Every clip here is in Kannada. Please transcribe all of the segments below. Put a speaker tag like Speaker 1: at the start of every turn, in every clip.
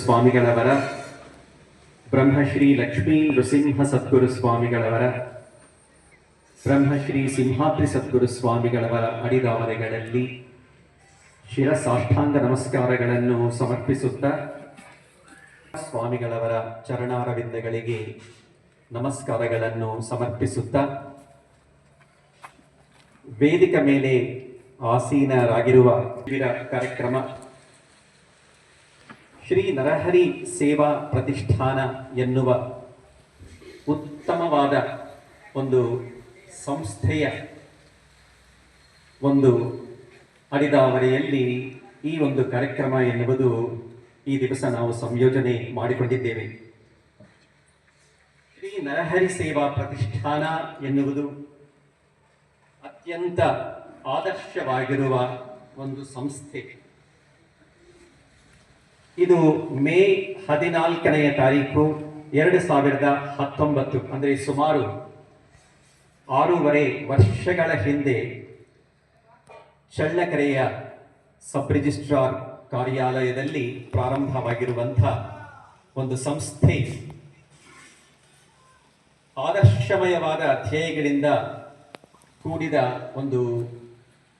Speaker 1: ಸ್ವಾಮಿಗಳವರ, ಬ್ರಹ್ಮಶ್ರೀ ಲಕ್ಷ್ಮೀ ನೃಸಿಂಹ ಸದ್ಗುರು ಸ್ವಾಮಿಗಳವರ, ಬ್ರಹ್ಮಶ್ರೀ ಸಿಂಹಾದ್ರಿ ಸದ್ಗುರು ಸ್ವಾಮಿಗಳವರ ಅಡಿದಾವರೆಗಳಲ್ಲಿ ಶಿರಸಾಷ್ಟಾಂಗ ನಮಸ್ಕಾರಗಳನ್ನು ಸಮರ್ಪಿಸುತ್ತಾ ಸ್ವಾಮಿಗಳವರ ಚರಣಾರವಿಂದಗಳಿಗೆ ನಮಸ್ಕಾರಗಳನ್ನು ಸಮರ್ಪಿಸುತ್ತಾ ವೇದಿಕೆ ಮೇಲೆ ಆಸೀನರಾಗಿರುವ ಕಾರ್ಯಕ್ರಮ ಶ್ರೀ ನರಹರಿ ಸೇವಾ ಪ್ರತಿಷ್ಠಾನ ಎನ್ನುವ ಉತ್ತಮವಾದ ಒಂದು ಸಂಸ್ಥೆಯ ಒಂದು ಅಡಿದಾವರೆಯಲ್ಲಿ ಈ ಒಂದು ಕಾರ್ಯಕ್ರಮ ಎನ್ನುವುದು ಈ ದಿವಸ ನಾವು ಸಂಯೋಜನೆ ಮಾಡಿಕೊಂಡಿದ್ದೇವೆ. ಶ್ರೀ ನರಹರಿ ಸೇವಾ ಪ್ರತಿಷ್ಠಾನ ಎನ್ನುವುದು ಅತ್ಯಂತ ಆದರ್ಶವಾಗಿರುವ ಒಂದು ಸಂಸ್ಥೆ. ಇದು ಮೇ 14ನೇ ತಾರೀಕು 2019 ಅಂದರೆ ಸುಮಾರು 6.5 ವರ್ಷಗಳ ಹಿಂದೆ ಚಳ್ಳಕೆರೆಯ ಸಬ್ ರಿಜಿಸ್ಟ್ರಾರ್ ಕಾರ್ಯಾಲಯದಲ್ಲಿ ಪ್ರಾರಂಭವಾಗಿರುವಂಥ ಒಂದು ಸಂಸ್ಥೆ. ಆದರ್ಶಮಯವಾದ ಧ್ಯೇಯಗಳಿಂದ ಕೂಡಿದ ಒಂದು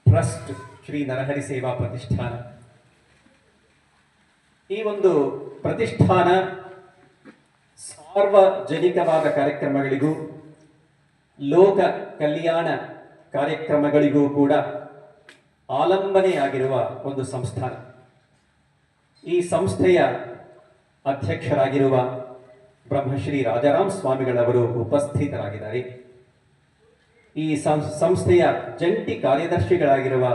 Speaker 1: ಟ್ರಸ್ಟ್ ಶ್ರೀ ನರಹರಿ ಸೇವಾ ಪ್ರತಿಷ್ಠಾನ. ಈ ಒಂದು ಪ್ರತಿಷ್ಠಾನ ಸಾರ್ವಜನಿಕವಾದ ಕಾರ್ಯಕ್ರಮಗಳಿಗೂ ಲೋಕ ಕಲ್ಯಾಣ ಕಾರ್ಯಕ್ರಮಗಳಿಗೂ ಕೂಡ ಆಲಂಬನೆಯಾಗಿರುವ ಒಂದು ಸಂಸ್ಥಾನ. ಈ ಸಂಸ್ಥೆಯ ಅಧ್ಯಕ್ಷರಾಗಿರುವ ಬ್ರಹ್ಮಶ್ರೀ ರಾಜಾರಾಮ್ ಸ್ವಾಮಿಗಳವರು ಉಪಸ್ಥಿತರಾಗಿದ್ದಾರೆ. ಈ ಸಂಸ್ಥೆಯ ಜಂಟಿ ಕಾರ್ಯದರ್ಶಿಗಳಾಗಿರುವ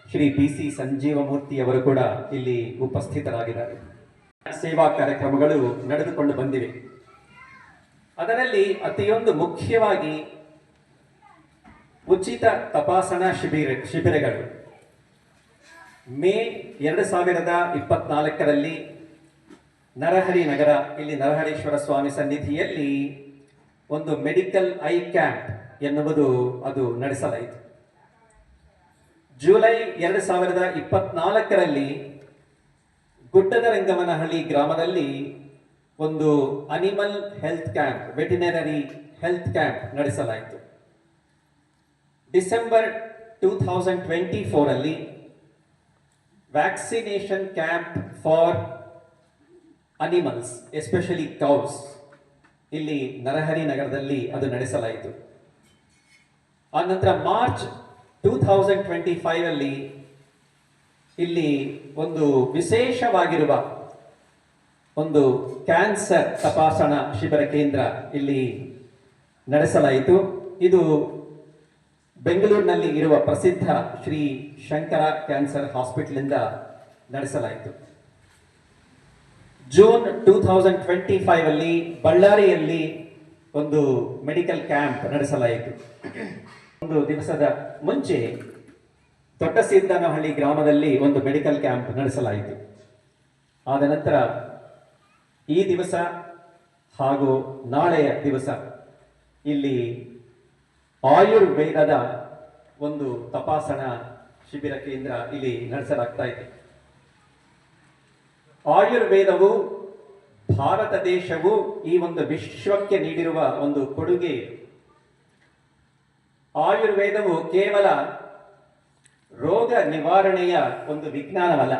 Speaker 1: ಶ್ರೀ BC ಸಂಜೀವಮೂರ್ತಿಯವರು ಕೂಡ ಇಲ್ಲಿ ಉಪಸ್ಥಿತರಾಗಿದ್ದಾರೆ. ಸೇವಾ ಕಾರ್ಯಕ್ರಮಗಳು ನಡೆದುಕೊಂಡು ಬಂದಿವೆ. ಅದರಲ್ಲಿ ಅತಿಯೊಂದು ಮುಖ್ಯವಾಗಿ ಉಚಿತ ತಪಾಸಣಾ ಶಿಬಿರಗಳು ಮೇ 2024ರಲ್ಲಿ ನರಹರಿ ನಗರ ಇಲ್ಲಿ ನರಹರೀಶ್ವರ ಸ್ವಾಮಿ ಸನ್ನಿಧಿಯಲ್ಲಿ ಒಂದು ಮೆಡಿಕಲ್ ಐ ಕ್ಯಾಂಪ್ ಎನ್ನುವುದು ಅದು ನಡೆಸಲಾಯಿತು. ಜುಲೈ 2024ರಲ್ಲಿ ಗುಡ್ಡದ ರಂಗಮನಹಳ್ಳಿ ಗ್ರಾಮದಲ್ಲಿ ಒಂದು animal health camp, veterinary health camp ನಡೆಸಲಾಯಿತು. ಡಿಸೆಂಬರ್ 2024ರಲ್ಲಿ vaccination camp for animals especially cows ಇಲ್ಲಿ ನರಹರಿ ನಗರದಲ್ಲಿ ಅದು ನಡೆಸಲಾಯಿತು. ಆನಂತರ ಮಾರ್ಚ್ 2025ರಲ್ಲಿ ಇಲ್ಲಿ ಒಂದು ವಿಶೇಷವಾಗಿರುವ ಒಂದು ಕ್ಯಾನ್ಸರ್ ತಪಾಸಣಾ ಶಿಬಿರ ಕೇಂದ್ರ ಇಲ್ಲಿ ನಡೆಸಲಾಯಿತು. ಇದು ಬೆಂಗಳೂರಿನಲ್ಲಿ ಇರುವ ಪ್ರಸಿದ್ಧ ಶ್ರೀ ಶಂಕರ ಕ್ಯಾನ್ಸರ್ ಹಾಸ್ಪಿಟಲ್ ನಡೆಸಲಾಯಿತು. ಜೂನ್ 2025ರಲ್ಲಿ ಬಳ್ಳಾರಿಯಲ್ಲಿ ಒಂದು ಮೆಡಿಕಲ್ ಕ್ಯಾಂಪ್ ನಡೆಸಲಾಯಿತು. ಒಂದು ದಿವಸದ ಮುಂಚೆ ದೊಡ್ಡಸಿದ್ದನಹಳ್ಳಿ ಗ್ರಾಮದಲ್ಲಿ ಒಂದು ಮೆಡಿಕಲ್ ಕ್ಯಾಂಪ್ ನಡೆಸಲಾಯಿತು. ಆದ ನಂತರ ಈ ದಿವಸ ಹಾಗೂ ನಾಳೆಯ ದಿವಸ ಇಲ್ಲಿ ಆಯುರ್ವೇದದ ಒಂದು ತಪಾಸಣಾ ಶಿಬಿರ ಕೇಂದ್ರ ಇಲ್ಲಿ ನಡೆಸಲಾಗ್ತಾ ಇದೆ. ಆಯುರ್ವೇದವು ಭಾರತ ದೇಶವು ಈ ಒಂದು ವಿಶ್ವಕ್ಕೆ ನೀಡಿರುವ ಒಂದು ಕೊಡುಗೆ. ಆಯುರ್ವೇದವು ಕೇವಲ ರೋಗ ನಿವಾರಣೆಯ ಒಂದು ವಿಜ್ಞಾನವಲ್ಲ,